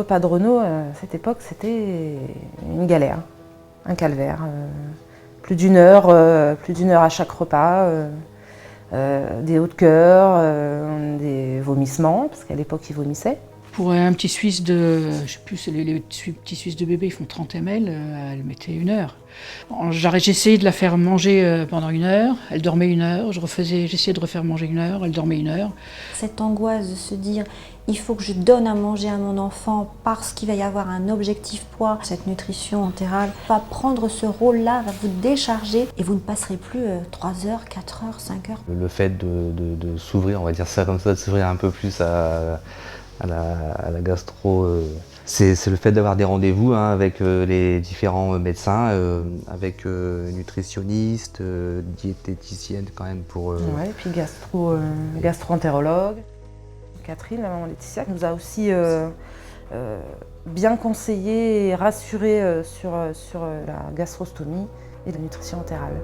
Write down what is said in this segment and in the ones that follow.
repas de Renaud, à cette époque, c'était une galère, un calvaire. Plus d'une heure à chaque repas, des hauts de cœur, des vomissements, parce qu'à l'époque, il vomissait. Pour un petit Suisse de, je sais plus, les petits Suisses de bébé, ils font 30 ml, elle mettait 1 heure. J'essayais de la faire manger pendant 1 heure, elle dormait 1 heure, j'essayais de refaire manger 1 heure, elle dormait 1 heure. Cette angoisse de se dire, il faut que je donne à manger à mon enfant parce qu'il va y avoir un objectif poids, cette nutrition entérale va prendre ce rôle-là, va vous décharger et vous ne passerez plus 3 heures, 4 heures, 5 heures. Le fait de s'ouvrir, on va dire ça comme ça, de s'ouvrir un peu plus à la gastro, c'est le fait d'avoir des rendez-vous avec les différents médecins, avec nutritionnistes, diététiciennes quand même pour... Ouais, et puis gastro-entérologue. Catherine, la maman Laetitia, nous a aussi bien conseillé et rassuré sur la gastrostomie et la nutrition entérale.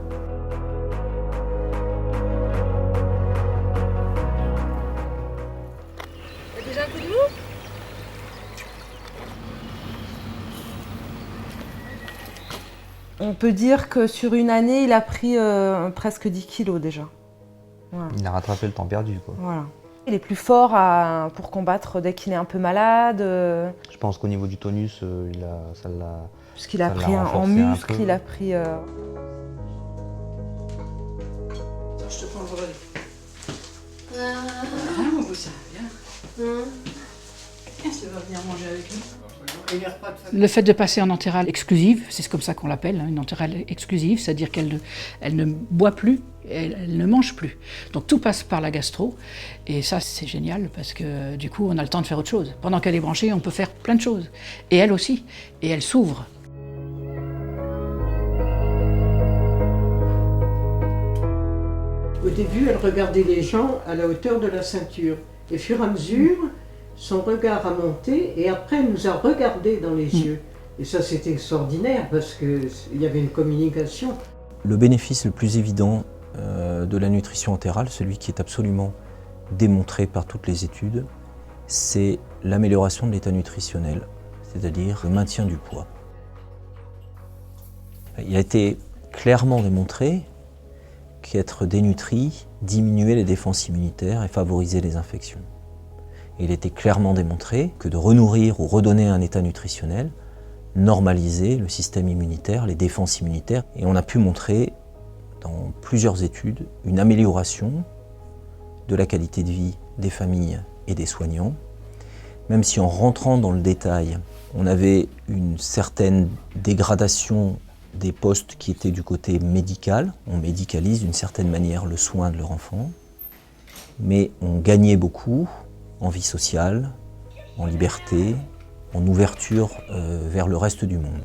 Déjà un coup de mou ? On peut dire que sur une année, il a pris presque 10 kilos déjà. Voilà. Il a rattrapé le temps perdu, quoi. Voilà. Il est plus fort pour combattre dès qu'il est un peu malade. Je pense qu'au niveau du tonus, ça l'a... Puisqu'il a pris en muscle, il a pris... Je te prends le relais. Ça va bien. Tu vas venir manger avec nous. Le fait de passer en entérale exclusive, c'est comme ça qu'on l'appelle, une entérale exclusive, c'est-à-dire qu'elle ne boit plus, elle ne mange plus. Donc tout passe par la gastro, et ça c'est génial parce que du coup on a le temps de faire autre chose. Pendant qu'elle est branchée, on peut faire plein de choses, et elle aussi, et elle s'ouvre. Au début, elle regardait les gens à la hauteur de la ceinture, et au fur et à mesure, son regard a monté et après elle nous a regardé dans les yeux. Et ça c'était extraordinaire parce qu'il y avait une communication. Le bénéfice le plus évident de la nutrition entérale, celui qui est absolument démontré par toutes les études, c'est l'amélioration de l'état nutritionnel, c'est-à-dire le maintien du poids. Il a été clairement démontré qu'être dénutri diminuait les défenses immunitaires et favorisait les infections. Il était clairement démontré que de renourrir ou redonner un état nutritionnel normalisait le système immunitaire, les défenses immunitaires. Et on a pu montrer dans plusieurs études une amélioration de la qualité de vie des familles et des soignants. Même si en rentrant dans le détail, on avait une certaine dégradation des postes qui étaient du côté médical. On médicalise d'une certaine manière le soin de leur enfant. Mais on gagnait beaucoup en vie sociale, en liberté, en ouverture vers le reste du monde.